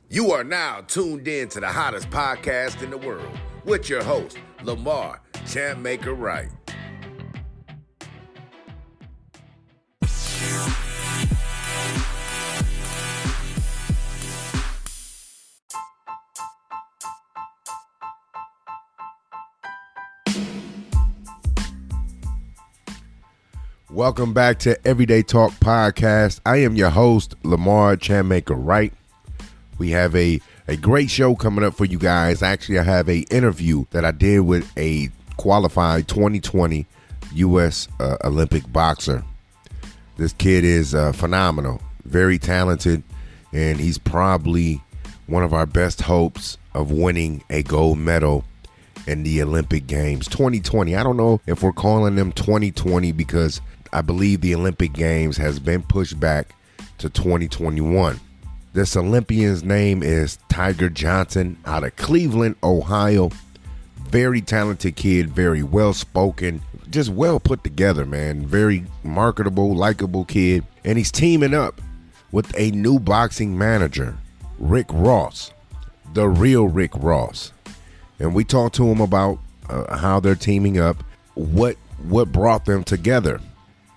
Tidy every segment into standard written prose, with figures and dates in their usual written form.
You are now tuned in to the hottest podcast in the world with your host, Lamar Champmaker Wright. Welcome back to Everyday Talk Podcast. I am your host, Lamar Champmaker Wright. We have a great show coming up for you guys. Actually, I have an interview that I did with a qualified 2020 U.S. Olympic boxer. This kid is phenomenal, very talented, and he's probably one of our best hopes of winning a gold medal in the Olympic Games 2020. I don't know if we're calling them 2020 because I believe the Olympic Games has been pushed back to 2021. This Olympian's name is Tiger Johnson out of Cleveland, Ohio. Very talented kid, very well-spoken, just well put together, man. Very marketable, likable kid. And he's teaming up with a new boxing manager, Rick Ross, the real Rick Ross. And we talked to him about how they're teaming up, what brought them together.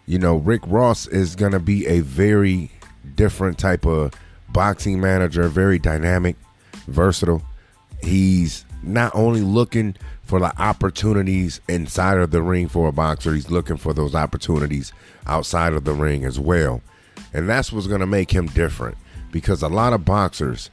You know, Rick Ross is going to be a very different type of boxing manager, very dynamic, versatile. He's not only looking for the opportunities inside of the ring for a boxer, he's looking for those opportunities outside of the ring as well. And that's what's going to make him different, because a lot of boxers,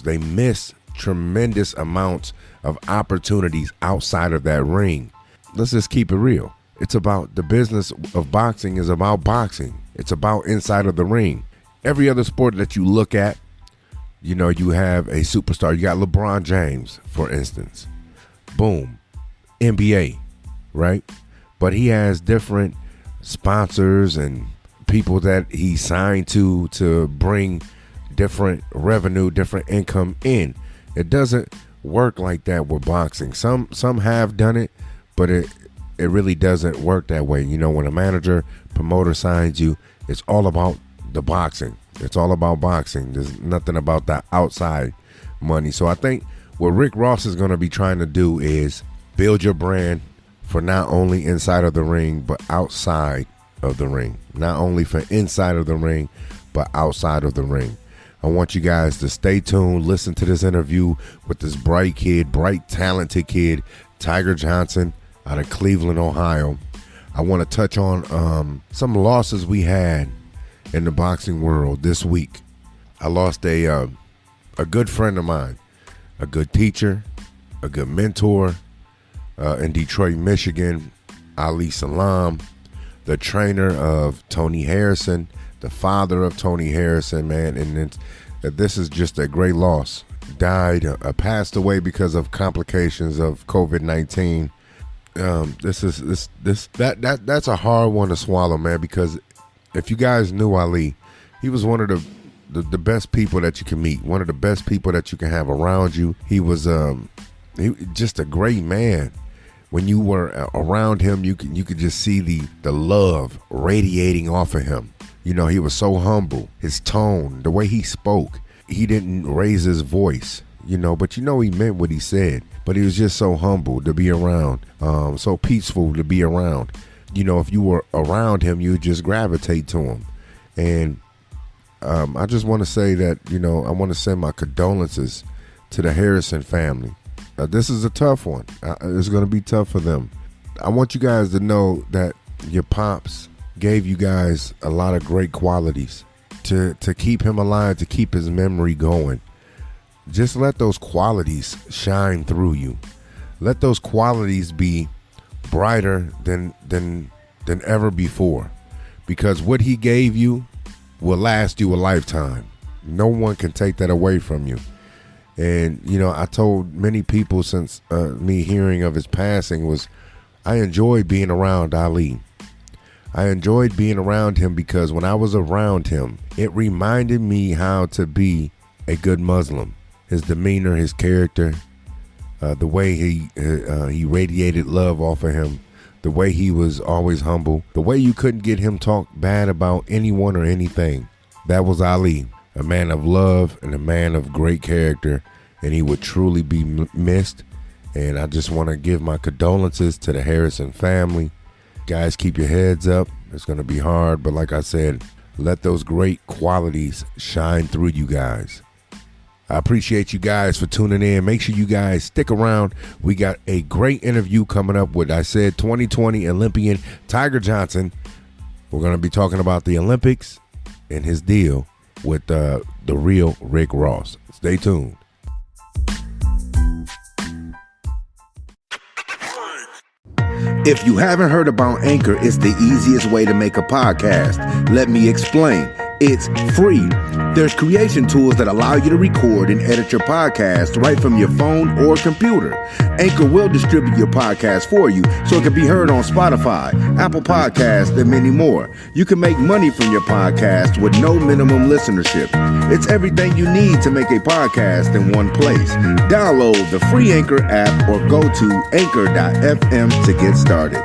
they miss tremendous amounts of opportunities outside of that ring. Let's just keep it real. It's about the business of boxing is about boxing. It's about inside of the ring. Every other sport that you look at, you know, you have a superstar. You got LeBron James, for instance. Boom. NBA, right? But he has different sponsors and people that he signed to bring different revenue, different income in. It doesn't work like that with boxing. Some have done it, but it really doesn't work that way. You know, when a manager, promoter signs you, it's all about the boxing. It's all about boxing. There's nothing about that outside money. So I think what Rick Ross is going to be trying to do is build your brand for not only inside of the ring, but outside of the ring. Not only for inside of the ring, but outside of the ring. I want you guys to stay tuned, listen to this interview with this bright, talented kid, Tiger Johnson out of Cleveland, Ohio. I want to touch on some losses we had in the boxing world this week. I lost a good friend of mine, a good teacher, a good mentor in Detroit, Michigan, Ali Salam, the trainer of Tony Harrison, the father of Tony Harrison, man. And this is just a great loss. Died, passed away because of complications of COVID-19. That's a hard one to swallow, man, because if you guys knew Ali, he was one of the best people that you can meet, one of the best people that you can have around you. He was just a great man. When you were around him, you could just see the love radiating off of him. You know, he was so humble. His tone, the way he spoke, he didn't raise his voice, you know, but you know he meant what he said. But he was just so humble to be around, so peaceful to be around. You know, if you were around him, you would just gravitate to him. And I just want to say that, you know, I want to send my condolences to the Harrison family. This is a tough one. It's going to be tough for them. I want you guys to know that your pops gave you guys a lot of great qualities to keep him alive, to keep his memory going. Just let those qualities shine through you. Let those qualities be brighter than ever before, because what he gave you will last you a lifetime. No one can take that away from you. And you know, I told many people since me hearing of his passing was I enjoyed being around Ali. I enjoyed being around him because when I was around him, it reminded me how to be a good Muslim. His demeanor, his character, the way he radiated love off of him, the way he was always humble, the way you couldn't get him talk bad about anyone or anything. That was Ali. a man of love and a man of great character, and he would truly be missed. And I just want to give my condolences to the Harrison family. Guys, keep your heads up. It's going to be hard, but like I said, let those great qualities shine through you guys. I appreciate you guys for tuning in. Make sure you guys stick around. We got a great interview coming up with, 2020 Olympian Tiger Johnson. We're going to be talking about the Olympics and his deal with the real Rick Ross. Stay tuned. If you haven't heard about Anchor, it's the easiest way to make a podcast. Let me explain. It's free. There's creation tools that allow you to record and edit your podcast right from your phone or computer. Anchor will distribute your podcast for you so it can be heard on Spotify, Apple Podcasts, and many more. You can make money from your podcast with no minimum listenership. It's everything you need to make a podcast in one place. Download the free Anchor app or go to anchor.fm to get started.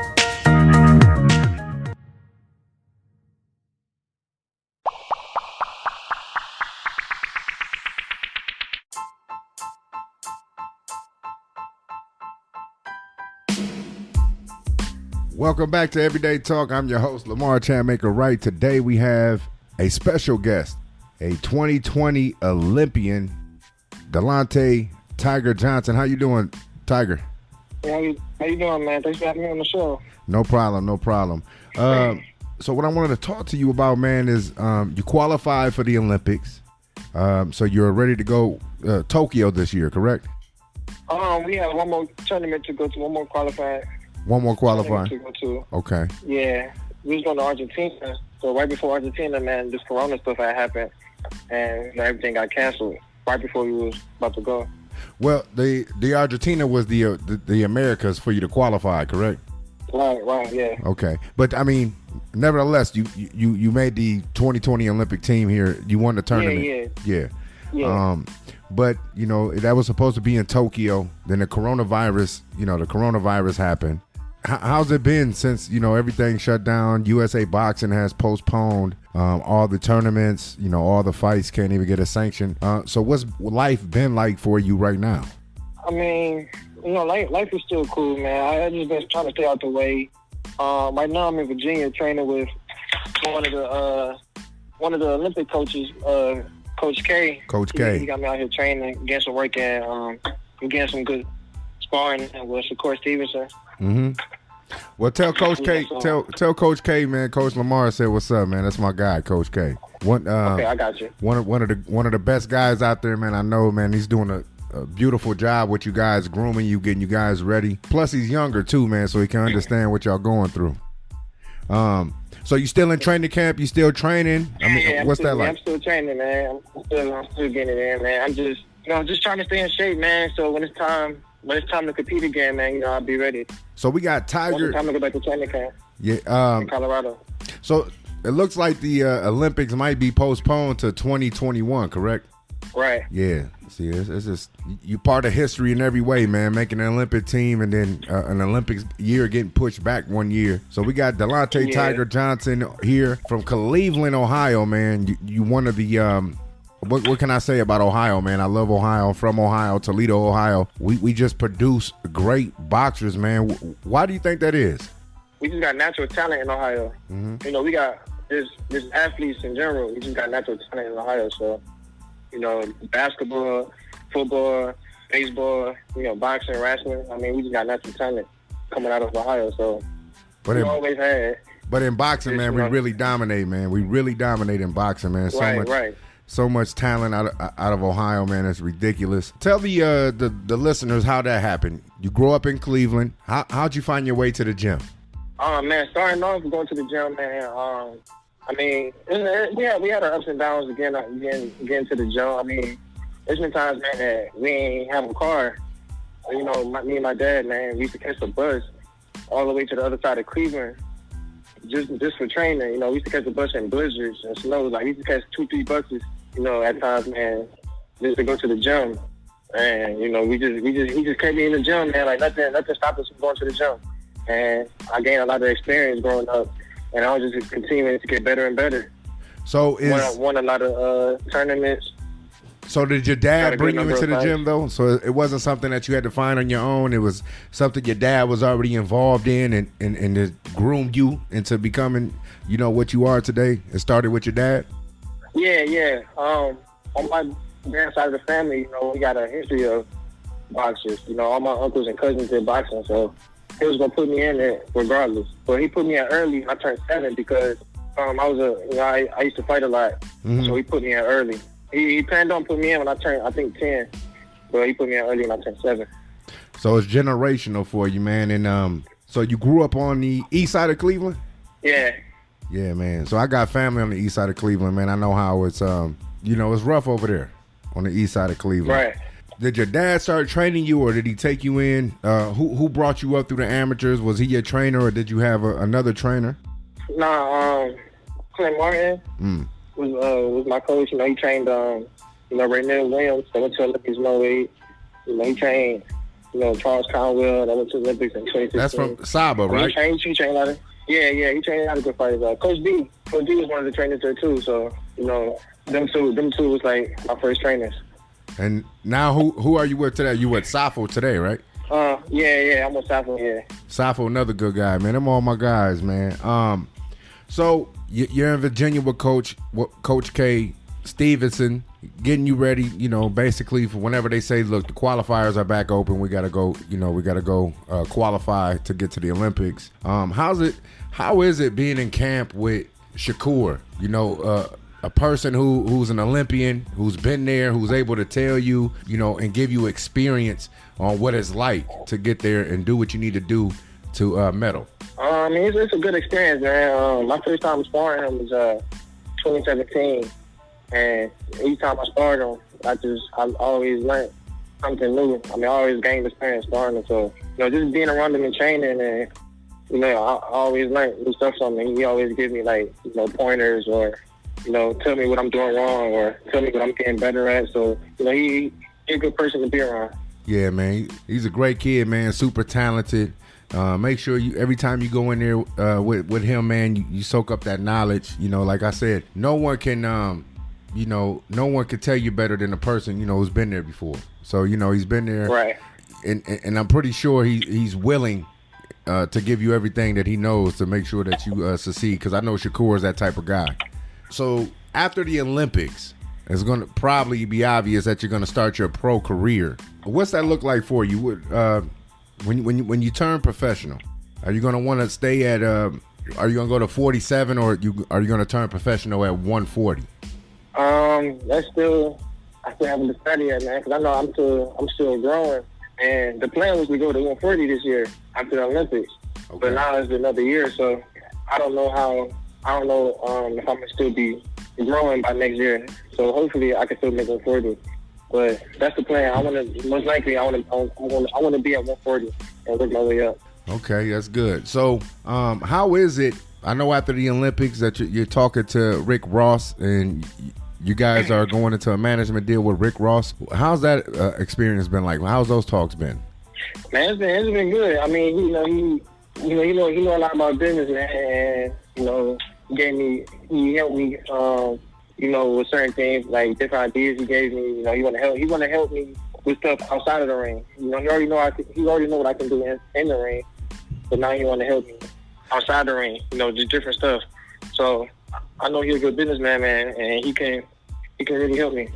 Welcome back to Everyday Talk. I'm your host, Lamar Chanmaker Wright. Today we have a special guest, a 2020 Olympian, Delonte Tiger Johnson. How you doing, Tiger? Hey, how you doing, man? Thanks for having me on the show. No problem, no problem. So what I wanted to talk to you about, man, is you qualified for the Olympics. So you're ready to go Tokyo this year, correct? We have one more tournament to go to, one more qualifying. One more qualifying. To go to. Okay. Yeah, we was going to Argentina. So right before Argentina, man, this Corona stuff had happened, and everything got canceled right before we was about to go. Well, the Argentina was the Americas for you to qualify, correct? Right, yeah. Okay, but I mean, nevertheless, you made the 2020 Olympic team here. You won the tournament. Yeah. But you know that was supposed to be in Tokyo. Then the coronavirus happened. How's it been since, everything shut down? USA Boxing has postponed all the tournaments. All the fights can't even get a sanction. So what's life been like for you right now? I mean, life is still cool, man. I just been trying to stay out the way. Right now I'm in Virginia training with one of the Olympic coaches, Coach K. Coach K. He got me out here training, getting some work in, getting some good sparring with Shakur Stevenson. Mm-hmm. Well, tell Coach K, tell Coach K, man. Coach Lamar said, "What's up, man? That's my guy, Coach K." Okay, I got you. One of the best guys out there, man. I know, man. He's doing a beautiful job with you guys, grooming you, getting you guys ready. Plus, he's younger too, man, so he can understand what y'all going through. So you still in training camp? You still training? I mean, what's that like? I'm still training, man. I'm still getting it in, man. I'm just, just trying to stay in shape, man. So when it's time to compete again, man, I'll be ready. So we got Tiger. It's time to go back to training camp. Yeah. In Colorado. So it looks like the Olympics might be postponed to 2021, correct? Right. Yeah. See, it's just you part of history in every way, man. Making an Olympic team and then an Olympics year getting pushed back 1 year. So we got Delonte Tiger Johnson here from Cleveland, Ohio, man. You one of the what can I say about Ohio, man? I love Ohio. I'm from Ohio, Toledo, Ohio. We just produce great boxers, man. Why do you think that is? We just got natural talent in Ohio. Mm-hmm. We got just athletes in general. We just got natural talent in Ohio. So, basketball, football, baseball, boxing, wrestling. I mean, we just got natural talent coming out of Ohio. So, we always had. But in boxing, man, we really dominate, man. We really dominate in boxing, man. So much talent out of Ohio, man. It's ridiculous. Tell the listeners how that happened. You grew up in Cleveland. How'd you find your way to the gym? Man, starting off going to the gym, man. I mean, we had our ups and downs getting to the gym. I mean, there's been times, man, that we ain't have a car. Me and my dad, man, we used to catch the bus all the way to the other side of Cleveland just for training. We used to catch the bus in blizzards and snow. Like, we used to catch 2-3 buses, at times, man, just to go to the gym. And, we just kept me in the gym, man. Like, nothing stopped us from going to the gym. And I gained a lot of experience growing up. And I was just continuing to get better and better. So won a lot of tournaments. So did your dad bring you into the gym though? So it wasn't something that you had to find on your own. It was something your dad was already involved in and it groomed you into becoming, what you are today. It started with your dad? Yeah. On my dad's side of the family, we got a history of boxers. All my uncles and cousins did boxing, so he was gonna put me in it regardless. But he put me in early when I turned 7 because I used to fight a lot, so he put me in early. He planned on putting me in when I turned, I think, 10, but he put me in early when I turned 7. So it's generational for you, man. And so you grew up on the east side of Cleveland? Yeah. Yeah, man. So I got family on the east side of Cleveland, man. I know how it's it's rough over there on the east side of Cleveland. Right. Did your dad start training you, or did he take you in? Who brought you up through the amateurs? Was he your trainer, or did you have another trainer? Nah, Clint Martin was my coach. He trained Raynell Williams that went to Olympics in 08. He trained Charles Conwell that went to Olympics in 2016. That's from Saba, right? He trained a lot of he trained a lot of good fighters. Coach D was one of the trainers there too. So them two was like my first trainers. And now who are you with today? You with Safo today, right? Yeah, I'm with Safo, yeah. Safo, another good guy, man. Them all my guys, man. So you're in Virginia with Coach K Stevenson, getting you ready, basically for whenever they say, look, the qualifiers are back open. We got to go, qualify to get to the Olympics. How is it being in camp with Shakur? A person who's an Olympian, who's been there, who's able to tell you, and give you experience on what it's like to get there and do what you need to do to medal. It's a good experience, man. My first time sparring him was 2017, and each time I sparred him, I always learned something new. I always gained experience sparring him. So, just being around him and training, and I always learned new stuff from him. He always give me pointers or tell me what I'm doing wrong or tell me what I'm getting better at. So, he's a good person to be around. Yeah, man. He's a great kid, man. Super talented. Make sure every time you go in there with him, man, you soak up that knowledge. Like I said, no one can tell you better than a person, who's been there before. So, he's been there. Right. And I'm pretty sure he's willing to give you everything that he knows to make sure that you succeed, because I know Shakur is that type of guy. So after the Olympics, it's going to probably be obvious that you're going to start your pro career. What's that look like for you? When you turn professional, are you going to want to stay at? Are you going to go to 47, or are you going to turn professional at 140? I still haven't decided yet, man. Because I know I'm still growing, and the plan was to go to 140 this year after the Olympics. Okay. But now it's another year, so I don't know if I'm gonna still be growing by next year. So hopefully I can still make 140. But that's the plan. I want to be at 140 and work my way up. Okay, that's good. So, how is it? I know after the Olympics that you're talking to Rick Ross, and you guys are going into a management deal with Rick Ross. How's that experience been like? How's those talks been? Man, it's been good. He know a lot about business, man, and he helped me. With certain things, like different ideas he gave me. He want to help me with stuff outside of the ring. He already know what I can do in the ring, but now he want to help me outside the ring. Just different stuff. So I know he's a good businessman, man, and he can really help me.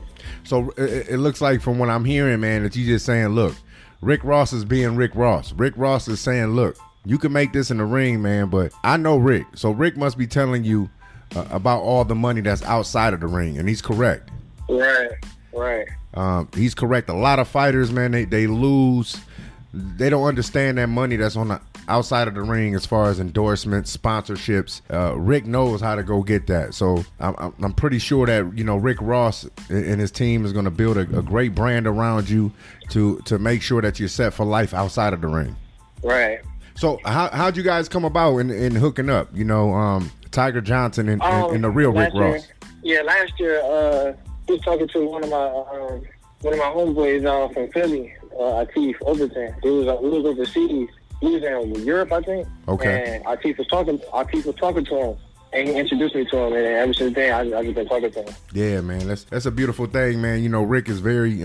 So it looks like from what I'm hearing, man, that you just saying, look, Rick Ross is being Rick Ross. Rick Ross is saying, look, you can make this in the ring, man, but I know Rick. So Rick must be telling you about all the money that's outside of the ring, and he's correct. Right. He's correct. A lot of fighters, man, they lose. They don't understand that money that's on the outside of the ring as far as endorsements, sponsorships. Rick knows how to go get that. So I'm pretty sure that Rick Ross and his team is going to build a great brand around you to make sure that you're set for life outside of the ring. Right. So how'd you guys come about in hooking up? Tiger Johnson and the real Rick Ross. Yeah, last year he was talking to one of my homeboys from Philly, Atif Overton. We was overseas. He was in Europe, I think. Okay. And Atif was talking to him, And he introduced me to him, and ever since then, I've just been talking to him. Yeah, man, that's a beautiful thing, man. You know, Rick is very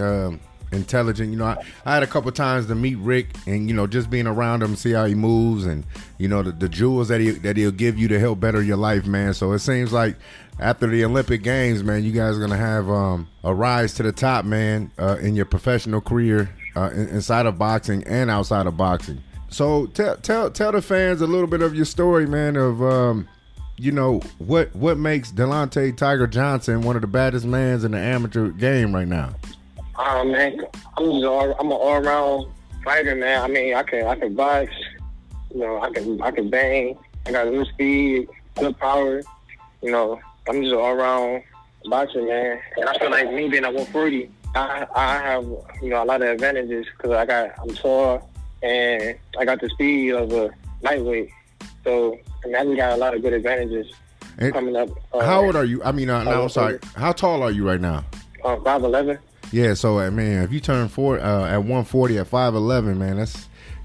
intelligent. You know, I had a couple times to meet Rick, and you know, just being around him, see how he moves, and you know, the jewels that he'll give you to help better your life, man. So it seems like after the Olympic Games, man, you guys are gonna have a rise to the top, man, in your professional career inside of boxing and outside of boxing. So tell the fans a little bit of your story, man, of you know, what makes Delonte Tiger Johnson one of the baddest mans in the amateur game right now? Man, I'm an all-around fighter, man. I mean, I can box, you know, I can bang. I got good speed, good power. You know, I'm just an all-around boxer, man. And I feel like me being at 140, I have, you know, a lot of advantages because I'm tall and I got the speed of a lightweight. So, I mean, I just got a lot of good advantages coming up. How old are you? I mean, no, I'm sorry. How tall are you right now? 5'11". Yeah, so, man, if you turn at 140 at 5'11", man,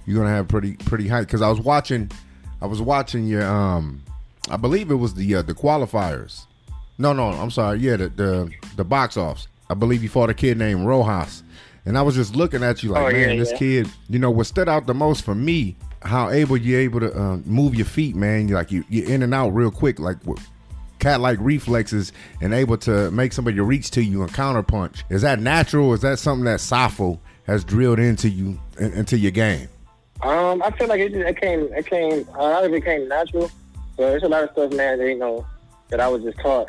you're going to have pretty height. Because I was watching your, I believe it was the qualifiers. No, I'm sorry. Yeah, the box offs. I believe you fought a kid named Rojas. And I was just looking at you like, this kid, you know, what stood out the most for me, how you're able to move your feet, man. You're in and out real quick, like cat-like reflexes, and able to make somebody reach to you and counterpunch. Is that natural, or is that something that Safo has drilled into you, into your game? I feel like it came. A lot of it came natural, but there's a lot of stuff, man, that, you know, that I was just taught.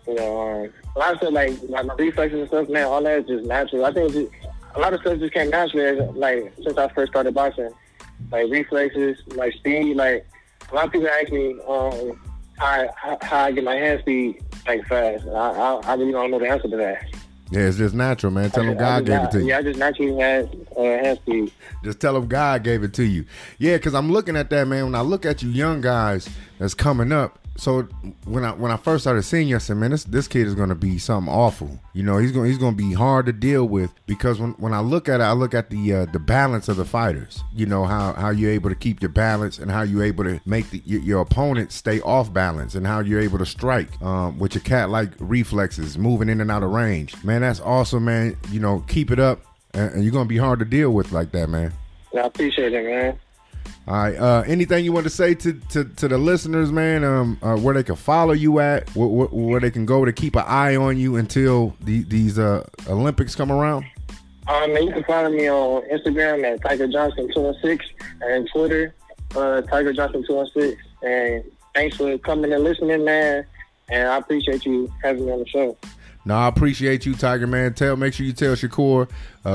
You know, a lot of stuff like my reflexes and stuff, man. All that is just natural. I think a lot of stuff just came naturally, like since I first started boxing. Like reflexes, like speed. Like a lot of people ask me how I get my hand speed like fast. I really don't know the answer to that. Yeah, it's just natural, man. Tell them God gave it to you. Yeah, I just naturally had hand speed. Just tell them God gave it to you. Yeah, because I'm looking at that, man. When I look at you young guys that's coming up, so when I first started seeing you, I said, man, this kid is going to be something awful. You know, he's going to be hard to deal with, because when I look at it, I look at the balance of the fighters. You know, how you're able to keep your balance, and how you're able to make your opponent stay off balance, and how you're able to strike with your cat-like reflexes, moving in and out of range. Man, that's awesome, man. You know, keep it up, and you're going to be hard to deal with like that, man. Yeah, I appreciate it, man. All right. Anything you want to say to the listeners, man? Where they can follow you at, where they can go to keep an eye on you until these Olympics come around? Man, you can follow me on Instagram at Tiger Johnson 216 and Twitter Tiger Johnson 216. And thanks for coming and listening, man. And I appreciate you having me on the show. No, I appreciate you, Tiger, man. Make sure you tell Shakur,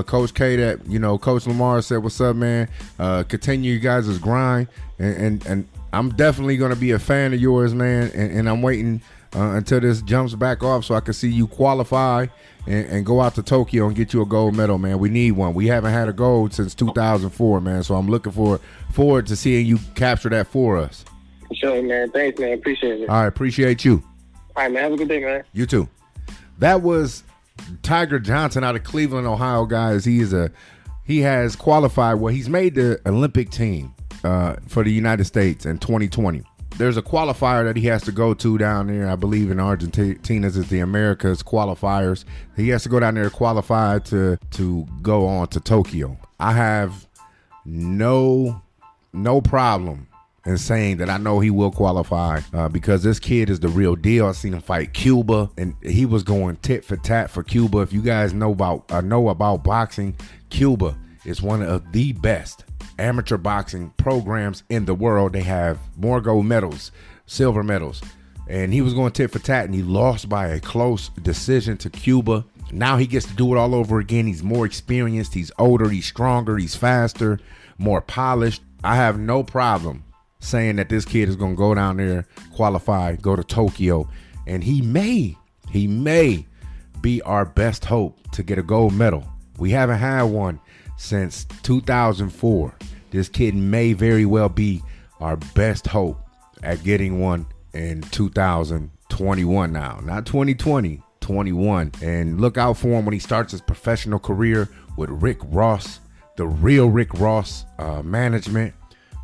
Coach K, that, you know, Coach Lamar said, what's up, man? Continue you guys' grind. And I'm definitely going to be a fan of yours, man. And I'm waiting until this jumps back off so I can see you qualify and go out to Tokyo and get you a gold medal, man. We need one. We haven't had a gold since 2004, man. So I'm looking forward to seeing you capture that for us. Sure, man. Thanks, man. Appreciate it. All right. Appreciate you. All right, man. Have a good day, man. You too. That was Tiger Johnson out of Cleveland, Ohio, guys. He has qualified. Well, he's made the Olympic team for the United States in 2020. There's a qualifier that he has to go to down there. I believe in Argentina is the Americas qualifiers. He has to go down there to qualify to go on to Tokyo. I have no problem and saying that I know he will qualify because this kid is the real deal. I seen him fight Cuba, and he was going tit for tat for Cuba. If you guys know about boxing, Cuba is one of the best amateur boxing programs in the world. They have more gold medals, silver medals, and he was going tit for tat, and he lost by a close decision to Cuba. Now he gets to do it all over again. He's more experienced, he's older, he's stronger, he's faster, more polished. I have no problem saying that this kid is going to go down there, qualify, go to Tokyo, and he may be our best hope to get a gold medal. We haven't had one since 2004. This kid may very well be our best hope at getting one in 2021 now. Not 2020, 21. And look out for him when he starts his professional career with Rick Ross, the real Rick Ross management.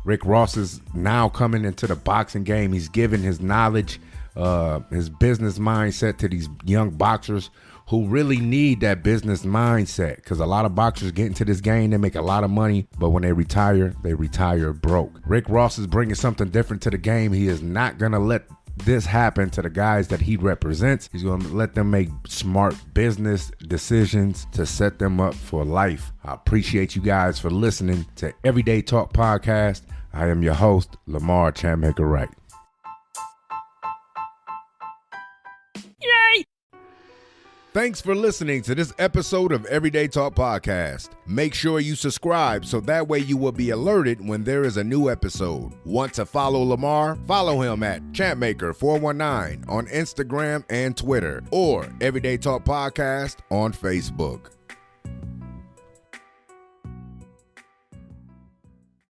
Rick Ross is now coming into the boxing game. He's given his knowledge his business mindset to these young boxers who really need that business mindset, because a lot of boxers get into this game, they make a lot of money, but when they retire broke. Rick Ross is bringing something different to the game. He is not going to let this happen to the guys that he represents. He's going to let them make smart business decisions to set them up for life. I appreciate you guys for listening to Everyday Talk Podcast. I am your host, Lamar Chanmaker Wright. Yay! Thanks for listening to this episode of Everyday Talk Podcast. Make sure you subscribe so that way you will be alerted when there is a new episode. Want to follow Lamar? Follow him at Champmaker419 on Instagram and Twitter, or Everyday Talk Podcast on Facebook.